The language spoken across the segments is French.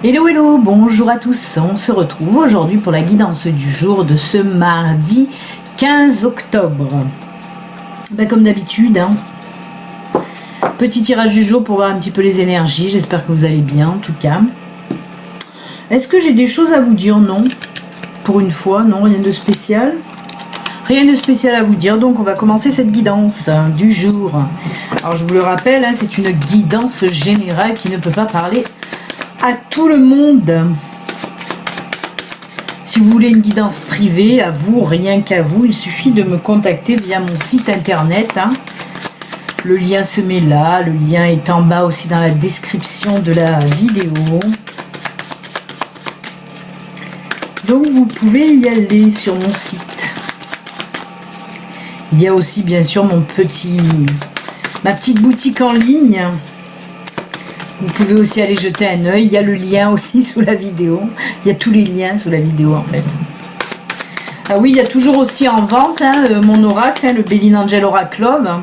Hello hello, bonjour à tous, on se retrouve aujourd'hui pour la guidance du jour de ce mardi 15 octobre. Comme d'habitude, petit tirage du jour pour voir un petit peu les énergies, j'espère que vous allez bien en tout cas. Est-ce que j'ai des choses à vous dire? Non, pour une fois, non, rien de spécial. Rien de spécial à vous dire, donc on va commencer cette guidance du jour. Alors je vous le rappelle, c'est une guidance générale qui ne peut pas parler à tout le monde. Si vous voulez une guidance privée, à vous, rien qu'à vous, il suffit de me contacter via mon site internet. Le lien se met là, le lien est en bas aussi dans la description de la vidéo. Donc vous pouvez y aller sur mon site. Il y a aussi bien sûr ma petite boutique en ligne. Vous pouvez aussi aller jeter un œil. Il y a le lien aussi sous la vidéo. Il y a tous les liens sous la vidéo en fait. Ah oui, il y a toujours aussi en vente mon oracle, le Béline Angel Oracle Love.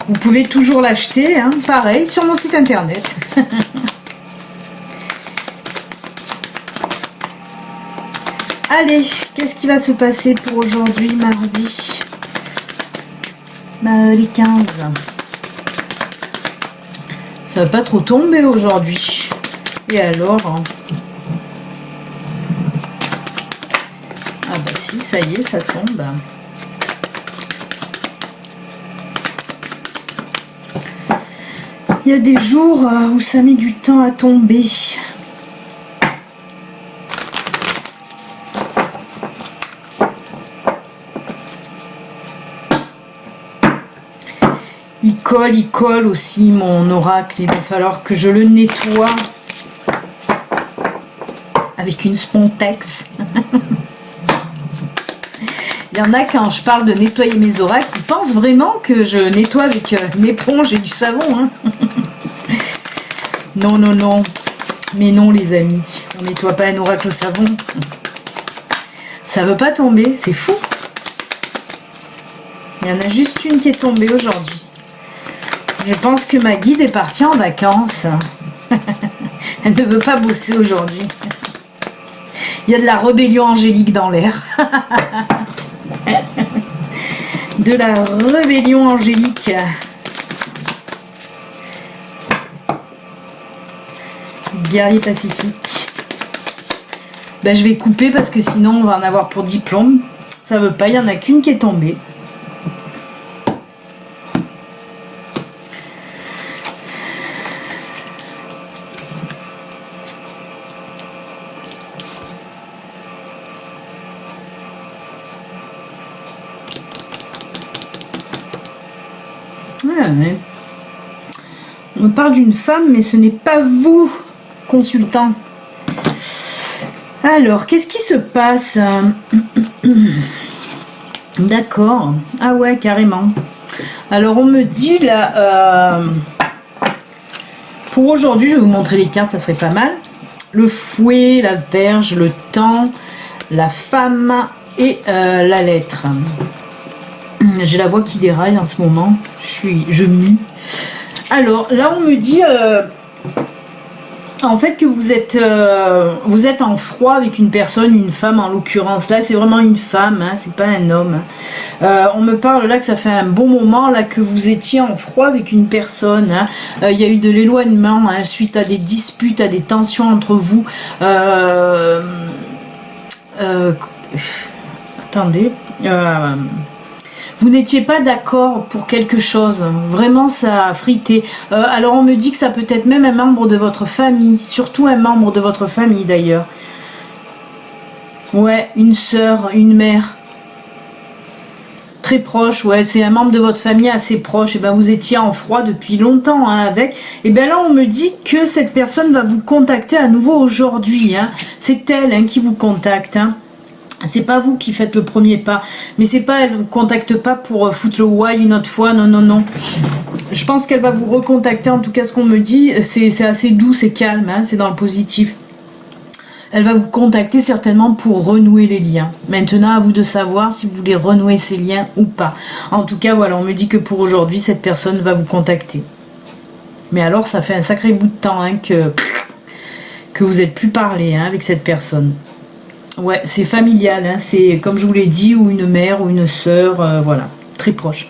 Vous pouvez toujours l'acheter, pareil, sur mon site internet. Allez, qu'est-ce qui va se passer pour aujourd'hui, mardi 15. Ça va pas trop tomber aujourd'hui. Et alors ah bah si, ça y est, ça tombe. Il y a des jours où ça met du temps à tomber. Il colle aussi mon oracle. Il va falloir que je le nettoie avec une spontex. Il y en a, quand je parle de nettoyer mes oracles, ils pensent vraiment que je nettoie avec une éponge et du savon. Non, non, non. Mais non, les amis. On nettoie pas un oracle au savon. Ça veut pas tomber. C'est fou. Il y en a juste une qui est tombée aujourd'hui. Je pense que ma guide est partie en vacances. Elle ne veut pas bosser aujourd'hui. Il y a de la rébellion angélique dans l'air. De la rébellion angélique. Guerrier pacifique. Je vais couper parce que sinon on va en avoir pour diplôme. Ça veut pas, il n'y en a qu'une qui est tombée. On me parle d'une femme, mais ce n'est pas vous, consultant. Alors, qu'est-ce qui se passe? D'accord. Ah ouais, carrément. Alors, on me dit là... pour aujourd'hui, je vais vous montrer les cartes, ça serait pas mal. Le fouet, la verge, le temps, la femme et la lettre. J'ai la voix qui déraille en ce moment. Je mue. Alors là, on me dit en fait que vous êtes en froid avec une personne, une femme en l'occurrence. Là, c'est vraiment une femme, c'est pas un homme. On me parle là que ça fait un bon moment là que vous étiez en froid avec une personne. Il y a eu de l'éloignement suite à des disputes, à des tensions entre vous. Attendez. Vous n'étiez pas d'accord pour quelque chose, vraiment ça a frité. Alors on me dit que ça peut être même un membre de votre famille, surtout un membre de votre famille d'ailleurs. Ouais, une sœur, une mère. Très proche, ouais, c'est un membre de votre famille assez proche. Et vous étiez en froid depuis longtemps avec. Et là on me dit que cette personne va vous contacter à nouveau aujourd'hui. C'est elle qui vous contacte. C'est pas vous qui faites le premier pas, mais c'est pas, elle vous contacte pas pour foutre le why une autre fois, non, non, non. Je pense qu'elle va vous recontacter, en tout cas ce qu'on me dit, c'est assez doux, c'est calme, c'est dans le positif. Elle va vous contacter certainement pour renouer les liens. Maintenant, à vous de savoir si vous voulez renouer ces liens ou pas. En tout cas, voilà, on me dit que pour aujourd'hui, cette personne va vous contacter. Mais alors, ça fait un sacré bout de temps que vous n'êtes plus parlé avec cette personne. Ouais, c'est familial, hein, c'est comme je vous l'ai dit, ou une mère ou une sœur, voilà, très proche.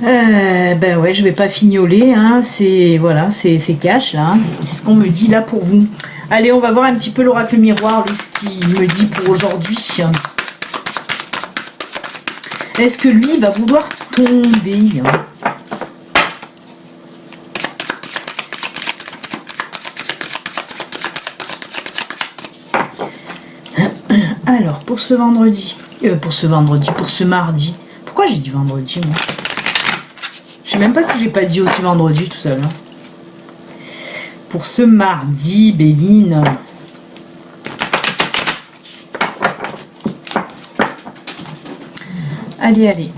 Ben ouais, je vais pas fignoler, hein, c'est voilà, c'est cash là, hein. C'est ce qu'on me dit là pour vous. Allez, on va voir un petit peu l'oracle miroir, lui, ce qu'il me dit pour aujourd'hui. Est-ce que lui va vouloir tomber, hein? Alors, pour ce vendredi, pour ce mardi. Pourquoi j'ai dit vendredi, moi? Je sais même pas si j'ai pas dit aussi vendredi tout à l'heure. Pour ce mardi, Béline. Allez, allez.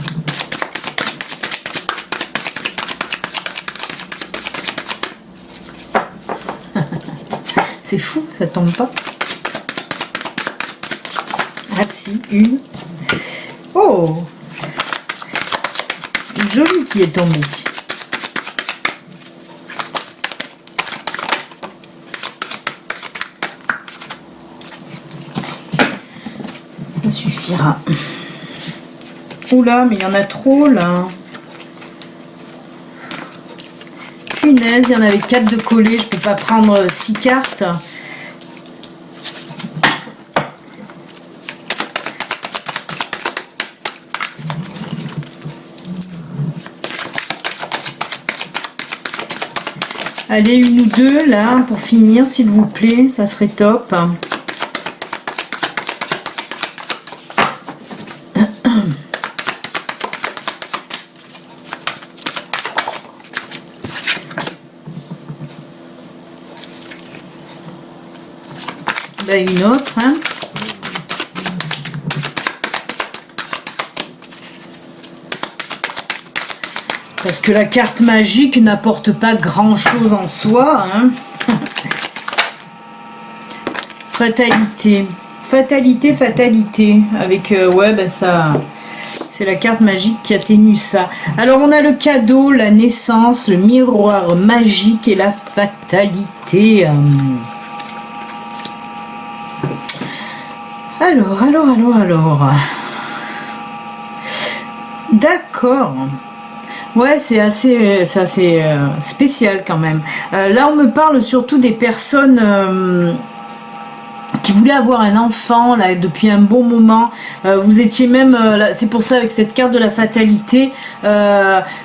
C'est fou, ça tombe pas. Ah si, une. Oh, une jolie qui est tombée. Ça suffira. Oula, mais il y en a trop là. Punaise, il y en avait 4 de collés, je peux pas prendre 6 cartes. Allez, une ou deux là pour finir, s'il vous plaît, ça serait top. Ben, une autre, hein. Parce que la carte magique n'apporte pas grand-chose en soi, hein. Fatalité. Fatalité, fatalité. Avec, ouais, ben ça... C'est la carte magique qui atténue ça. Alors, on a le cadeau, la naissance, le miroir magique et la fatalité. Alors. D'accord. Ouais, c'est assez spécial quand même. Là, on me parle surtout des personnes qui voulaient avoir un enfant là depuis un bon moment. Vous étiez même, c'est pour ça avec cette carte de la fatalité,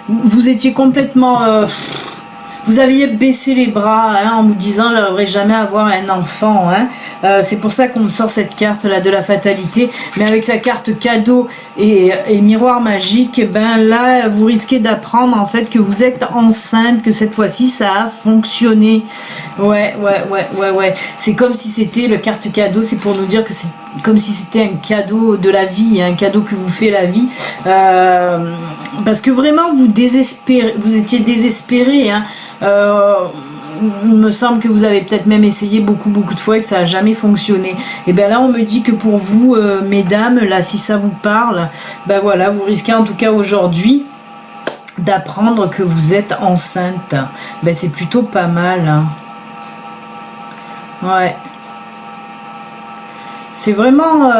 vous étiez complètement... vous aviez baissé les bras, hein, en vous disant « j'aimerais jamais avoir un enfant, hein ». C'est pour ça qu'on me sort cette carte là de la fatalité. Mais avec la carte cadeau et miroir magique, ben là, vous risquez d'apprendre en fait que vous êtes enceinte, que cette fois-ci, ça a fonctionné. Ouais. C'est comme si c'était le carte cadeau, c'est pour nous dire que c'est comme si c'était un cadeau de la vie, un cadeau que vous fait la vie. Parce que vraiment, vous étiez désespéré, hein. Il me semble que vous avez peut-être même essayé beaucoup de fois et que ça n'a jamais fonctionné. Et bien là, on me dit que pour vous, mesdames, là, si ça vous parle, ben voilà, vous risquez en tout cas aujourd'hui d'apprendre que vous êtes enceinte. Ben c'est plutôt pas mal, hein. Ouais. C'est vraiment...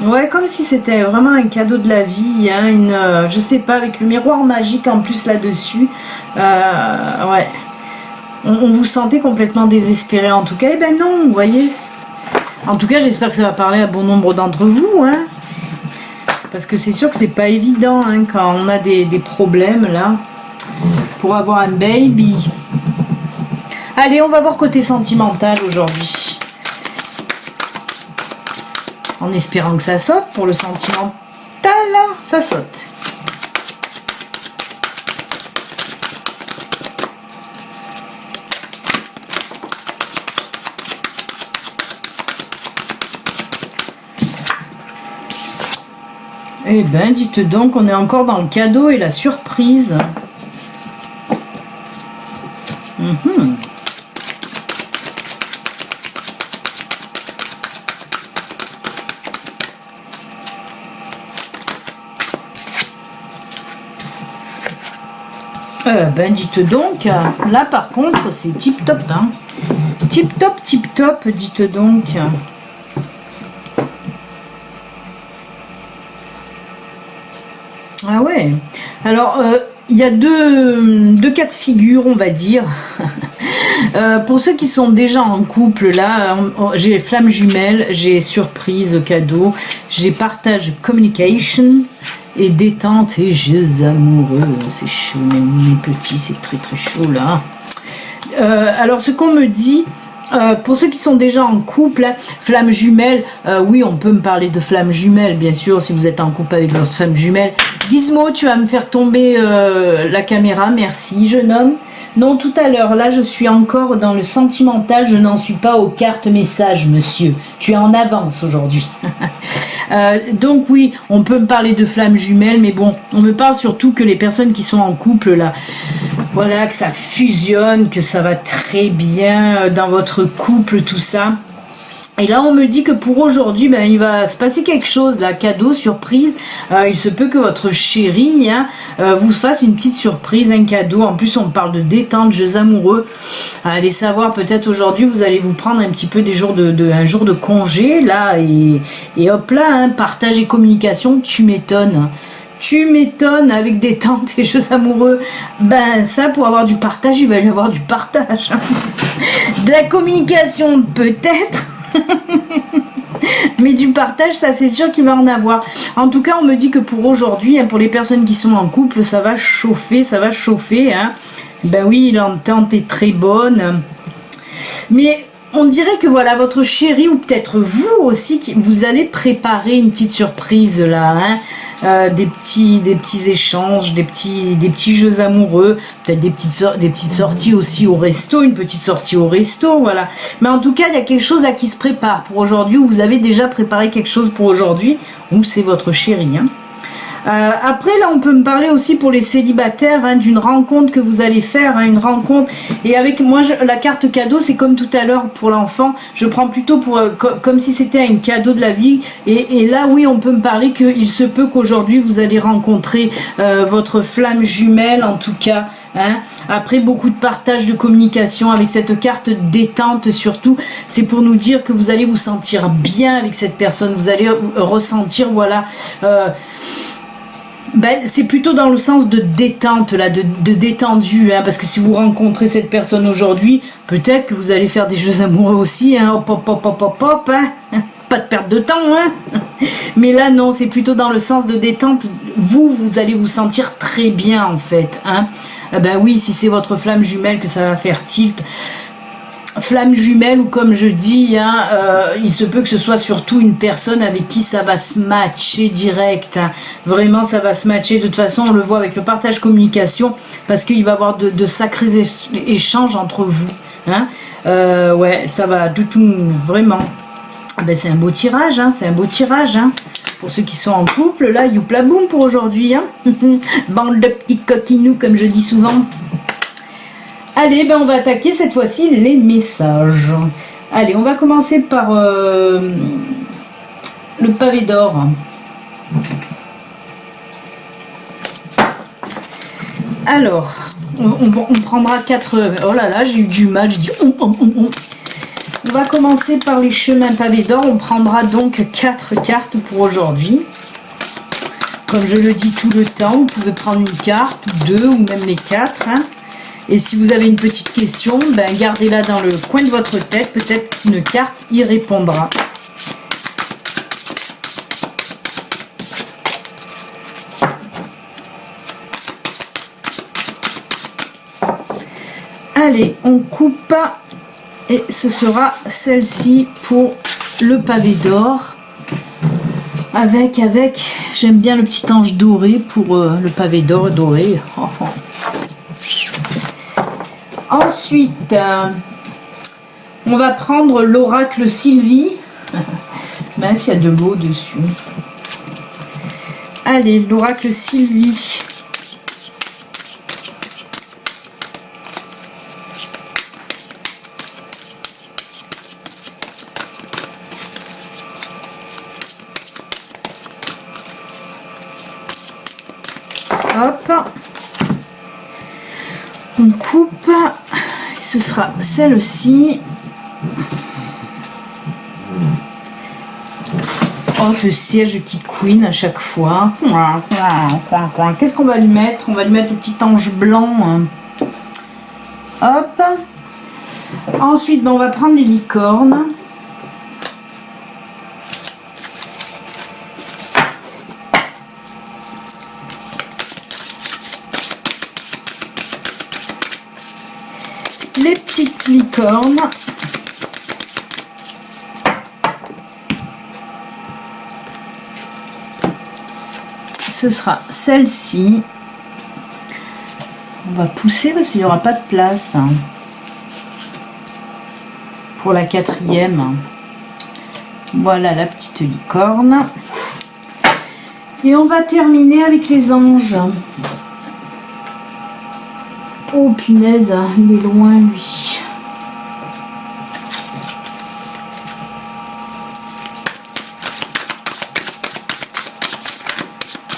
ouais, comme si c'était vraiment un cadeau de la vie, hein, je sais pas, avec le miroir magique en plus là-dessus. Ouais. On vous sentait complètement désespéré en tout cas. Eh ben non, vous voyez. En tout cas, j'espère que ça va parler à bon nombre d'entre vous, hein. Parce que c'est sûr que c'est pas évident, hein, quand on a des problèmes là, pour avoir un baby. Allez, on va voir côté sentimental aujourd'hui. En espérant que ça saute. Pour le sentimental, ça saute. Eh ben, dites donc, on est encore dans le cadeau et la surprise. Ben dites donc, là par contre c'est tip top, hein. Tip top, dites donc. Ah ouais, alors il y a deux cas de figure, on va dire. Pour ceux qui sont déjà en couple, là, j'ai flamme jumelle, j'ai surprise, cadeau, j'ai partage communication et détente et jeux amoureux. C'est chaud, mes petits, c'est très très chaud là. Alors, ce qu'on me dit, pour ceux qui sont déjà en couple, hein, flamme jumelle, oui, on peut me parler de flamme jumelle, bien sûr, si vous êtes en couple avec votre flamme jumelle. Gizmo, tu vas me faire tomber la caméra, merci, jeune homme. Non, tout à l'heure, là, je suis encore dans le sentimental, je n'en suis pas aux cartes messages, monsieur. Tu es en avance aujourd'hui. Donc oui, on peut me parler de flamme jumelle, mais bon, on me parle surtout que les personnes qui sont en couple, là, voilà, que ça fusionne, que ça va très bien dans votre couple, tout ça. Et là, on me dit que pour aujourd'hui, ben, il va se passer quelque chose, là, cadeau, surprise. Il se peut que votre chéri vous fasse une petite surprise, un cadeau. En plus, on parle de détente, jeux amoureux. Allez savoir, peut-être aujourd'hui, vous allez vous prendre un petit peu un jour de congé, là, et hop là, hein, partage et communication, tu m'étonnes. Tu m'étonnes avec détente et jeux amoureux. Ben ça, pour avoir du partage, il va y avoir du partage. De la communication, peut-être. Mais du partage, ça c'est sûr qu'il va en avoir. En tout cas, on me dit que pour aujourd'hui, hein, pour les personnes qui sont en couple, ça va chauffer, hein. Ben oui, l'entente est très bonne. Mais on dirait que voilà, votre chéri, ou peut-être vous aussi, vous allez préparer une petite surprise là, hein. Des petits échanges, des petits jeux amoureux, peut-être des petites sorties aussi au resto, une petite sortie au resto, voilà. Mais en tout cas, il y a quelque chose là qui se prépare pour aujourd'hui, ou vous avez déjà préparé quelque chose pour aujourd'hui, ou c'est votre chéri, hein. Après là on peut me parler aussi pour les célibataires, hein, d'une rencontre que vous allez faire, hein, une rencontre, et avec moi la carte cadeau, c'est comme tout à l'heure pour l'enfant, je prends plutôt pour comme si c'était un cadeau de la vie, et là oui on peut me parler qu'il se peut qu'aujourd'hui vous allez rencontrer votre flamme jumelle, en tout cas. Hein. Après beaucoup de partage de communication avec cette carte détente, surtout c'est pour nous dire que vous allez vous sentir bien avec cette personne, vous allez ressentir, voilà, ben, c'est plutôt dans le sens de détente, là, de détendu, hein, parce que si vous rencontrez cette personne aujourd'hui, peut-être que vous allez faire des jeux amoureux aussi, hein, hop, hop, hop, hop, hop, hop, hein, pas de perte de temps, hein. Mais là, non, c'est plutôt dans le sens de détente, vous allez vous sentir très bien, en fait, hein. Ah ben oui, si c'est votre flamme jumelle que ça va faire tilt, flamme jumelle, ou comme je dis, hein, il se peut que ce soit surtout une personne avec qui ça va se matcher direct, hein. Vraiment ça va se matcher, de toute façon on le voit avec le partage communication, parce qu'il va y avoir de sacrés échanges entre vous, hein. Ouais, ça va du tout, vraiment. Ben, c'est un beau tirage, hein, c'est un beau tirage, hein. Pour ceux qui sont en couple, là, youpla boum pour aujourd'hui, hein. Bande de petits coquinous, comme je dis souvent. Allez, ben on va attaquer cette fois-ci les messages. Allez, on va commencer par le pavé d'or. Alors, on prendra 4... Oh là là, j'ai eu du mal, j'ai dit... On va commencer par les chemins pavés d'or. On prendra donc 4 cartes pour aujourd'hui. Comme je le dis tout le temps, vous pouvez prendre une carte, ou 2, ou même les 4, hein. Et si vous avez une petite question, ben gardez-la dans le coin de votre tête. Peut-être qu'une carte y répondra. Allez, on coupe. Et ce sera celle-ci pour le pavé d'or. Avec, j'aime bien le petit ange doré pour le pavé d'or doré. Oh, oh. Ensuite, on va prendre l'oracle Sylvie. Mince, il y a de l'eau dessus. Allez, l'oracle Sylvie. Hop. on coupe. Ce sera celle-ci. Oh, ce siège qui couine à chaque fois. Qu'est-ce qu'on va lui mettre? On va lui mettre le petit ange blanc. Hop. Ensuite, ben, on va prendre les licornes. Les petites licornes. Ce sera celle-ci. On va pousser parce qu'il n'y aura pas de place pour la quatrième. Voilà la petite licorne. Et on va terminer avec les anges. Oh punaise, il est loin lui.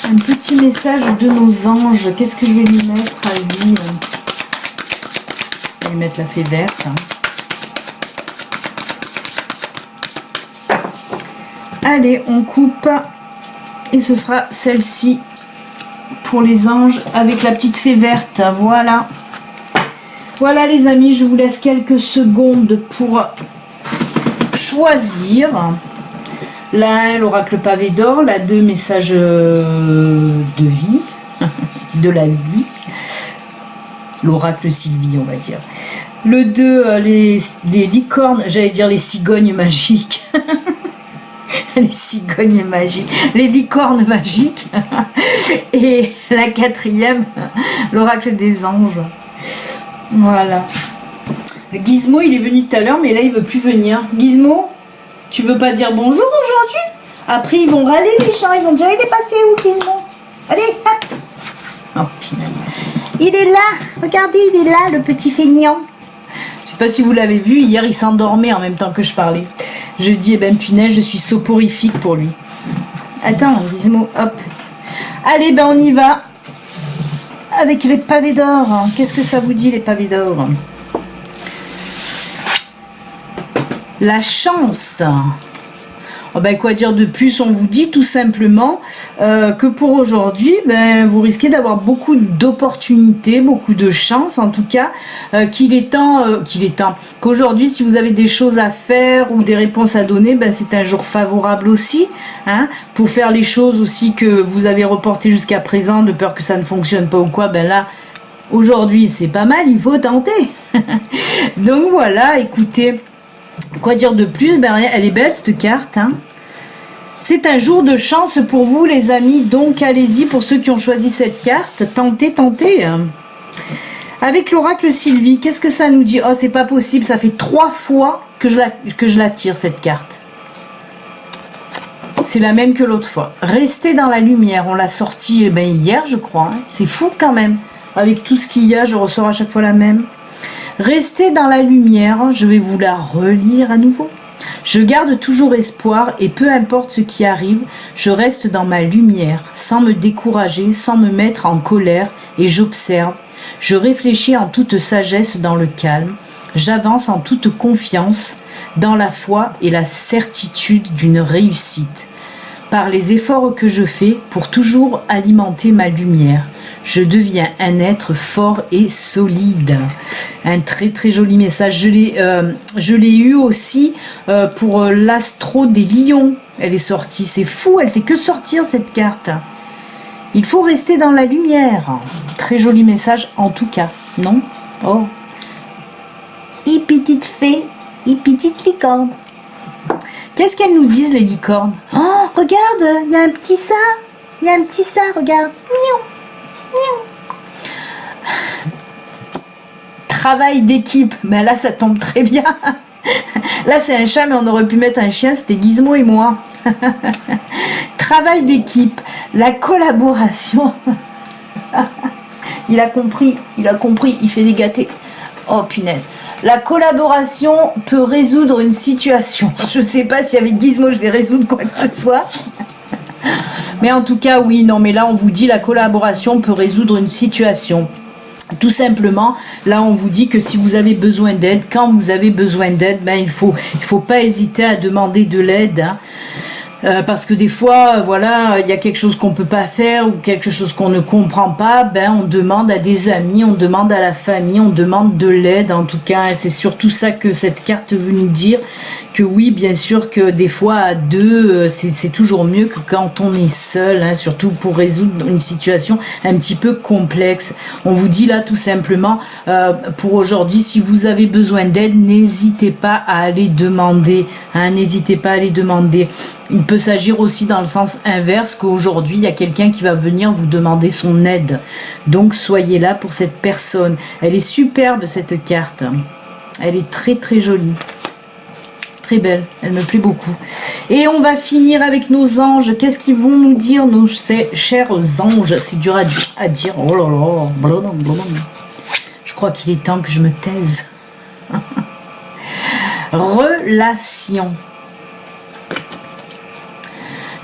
Un petit message de nos anges. Qu'est-ce que je vais lui mettre à lui? Je vais lui mettre la fée verte. Allez, on coupe. Et ce sera celle-ci pour les anges avec la petite fée verte. Voilà. Voilà les amis, je vous laisse quelques secondes pour choisir. La 1, l'oracle pavé d'or. La 2, message de vie, de la vie. L'oracle Sylvie, on va dire. Le 2, les licornes, j'allais dire les cigognes magiques. Les cigognes magiques. Les licornes magiques. Et la 4e, l'oracle des anges. Voilà. Gizmo, il est venu tout à l'heure, mais là, il veut plus venir. Gizmo, tu veux pas dire bonjour aujourd'hui? Après, ils vont râler, les gens. Ils vont dire, il est passé où, Gizmo? Allez, hop. Oh, punaise. Il est là. Regardez, il est là, le petit feignant. Je sais pas si vous l'avez vu. Hier, il s'endormait en même temps que je parlais. Je dis, eh ben, punaise, je suis soporifique pour lui. Attends, Gizmo, hop. Allez, ben, on y va. Avec les pavés d'or. Qu'est-ce que ça vous dit, les pavés d'or? La chance. Oh ben, quoi dire de plus? On vous dit tout simplement que pour aujourd'hui, ben, vous risquez d'avoir beaucoup d'opportunités, beaucoup de chance en tout cas, qu'il est temps, qu'aujourd'hui, si vous avez des choses à faire ou des réponses à donner, ben, c'est un jour favorable aussi, hein, pour faire les choses aussi que vous avez reportées jusqu'à présent, de peur que ça ne fonctionne pas ou quoi, ben là, aujourd'hui, c'est pas mal, il faut tenter. Donc voilà, écoutez. Quoi dire de plus? Ben rien, elle est belle cette carte. Hein. C'est un jour de chance pour vous les amis. Donc allez-y pour ceux qui ont choisi cette carte. Tentez, tentez. Avec l'oracle Sylvie, qu'est-ce que ça nous dit? Oh, c'est pas possible. Ça fait 3 fois que je la tire cette carte. C'est la même que l'autre fois. Restez dans la lumière. On l'a sortie ben, hier je crois. Hein. C'est fou quand même. Avec tout ce qu'il y a, je ressors à chaque fois la même. Restez dans la lumière, je vais vous la relire à nouveau. Je garde toujours espoir et peu importe ce qui arrive, je reste dans ma lumière, sans me décourager, sans me mettre en colère et j'observe. Je réfléchis en toute sagesse dans le calme. J'avance en toute confiance, dans la foi et la certitude d'une réussite. Par les efforts que je fais pour toujours alimenter ma lumière, je deviens un être fort et solide. Un très très joli message. Je l'ai eu aussi pour l'astro des lions. Elle est sortie. C'est fou, elle fait que sortir cette carte. Il faut rester dans la lumière. Très joli message en tout cas. Non? Oh. Et petite fée, et petite licorne. Qu'est-ce qu'elles nous disent les licornes? Oh, regarde, il y a un petit ça. Il y a un petit ça, regarde. Miaou. Travail d'équipe, ben là ça tombe très bien. Là c'est un chat mais on aurait pu mettre un chien, c'était Gizmo et moi. Travail d'équipe, la collaboration. Il a compris, il fait des gâtés. Oh punaise. La collaboration peut résoudre une situation. Je sais pas si avec Gizmo je vais résoudre quoi que ce soit. Mais en tout cas, oui, non, mais là, on vous dit la collaboration peut résoudre une situation. Tout simplement, là on vous dit que si vous avez besoin d'aide, quand vous avez besoin d'aide, ben, il faut pas hésiter à demander de l'aide, hein. Parce que des fois, voilà, il y a quelque chose qu'on peut pas faire ou quelque chose qu'on ne comprend pas, ben on demande à des amis, on demande à la famille, on demande de l'aide en tout cas. Et c'est surtout ça que cette carte veut nous dire, que oui, bien sûr que des fois à deux, c'est toujours mieux que quand on est seul, hein, surtout pour résoudre une situation un petit peu complexe. On vous dit là tout simplement, pour aujourd'hui, si vous avez besoin d'aide, n'hésitez pas à aller demander, hein, n'hésitez pas à aller demander. Il peut s'agir aussi dans le sens inverse qu'aujourd'hui, il y a quelqu'un qui va venir vous demander son aide. Donc, soyez là pour cette personne. Elle est superbe, cette carte. Elle est très, très jolie. Très belle. Elle me plaît beaucoup. Et on va finir avec nos anges. Qu'est-ce qu'ils vont nous dire, nos chers anges? C'est dur à dire. Oh là là. Blablabla. Je crois qu'il est temps que je me taise. Relation.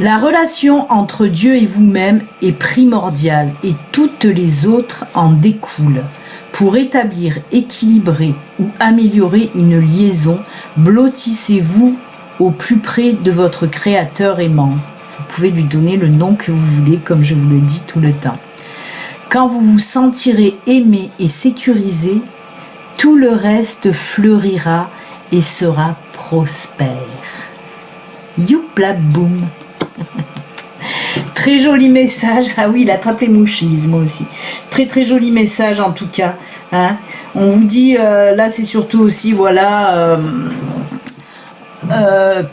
La relation entre Dieu et vous-même est primordiale et toutes les autres en découlent. Pour établir, équilibrer ou améliorer une liaison, blottissez-vous au plus près de votre Créateur aimant. Vous pouvez lui donner le nom que vous voulez, comme je vous le dis tout le temps. Quand vous vous sentirez aimé et sécurisé, tout le reste fleurira et sera prospère. Youpla boum. Très joli message. Ah oui, il attrape les mouches, Gizmo aussi. Très très joli message en tout cas, hein. On vous dit, là c'est surtout aussi, voilà,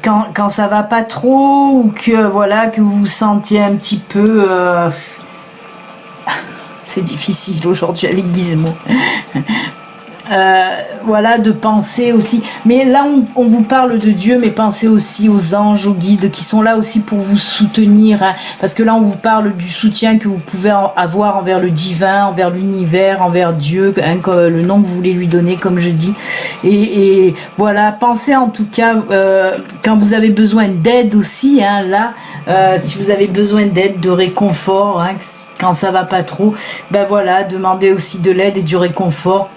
quand ça va pas trop, ou que voilà, que vous vous sentiez un petit peu... c'est difficile aujourd'hui avec Gizmo. Voilà, de penser aussi, mais là on vous parle de Dieu, mais pensez aussi aux anges, aux guides qui sont là aussi pour vous soutenir, hein, parce que là on vous parle du soutien que vous pouvez avoir envers le divin, envers l'univers, envers Dieu, hein, le nom que vous voulez lui donner, comme je dis, et voilà, pensez en tout cas, quand vous avez besoin d'aide aussi, hein, là, si vous avez besoin d'aide, de réconfort, hein, quand ça va pas trop, ben voilà, demandez aussi de l'aide et du réconfort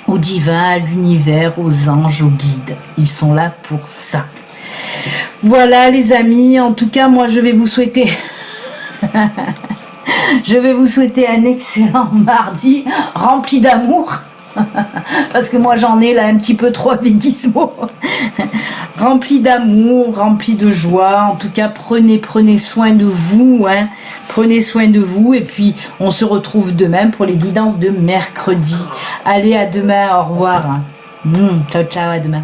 au divin, à l'univers, aux anges, aux guides. Ils sont là pour ça. Voilà les amis, en tout cas moi je vais vous souhaiter un excellent mardi rempli d'amour. Parce que moi j'en ai là un petit peu trop avec Gizmo. Rempli d'amour, rempli de joie. En tout cas, prenez soin de vous, hein. Prenez soin de vous. Et puis, on se retrouve demain pour les guidances de mercredi. Allez, à demain. Au revoir. Ciao, ciao, à demain.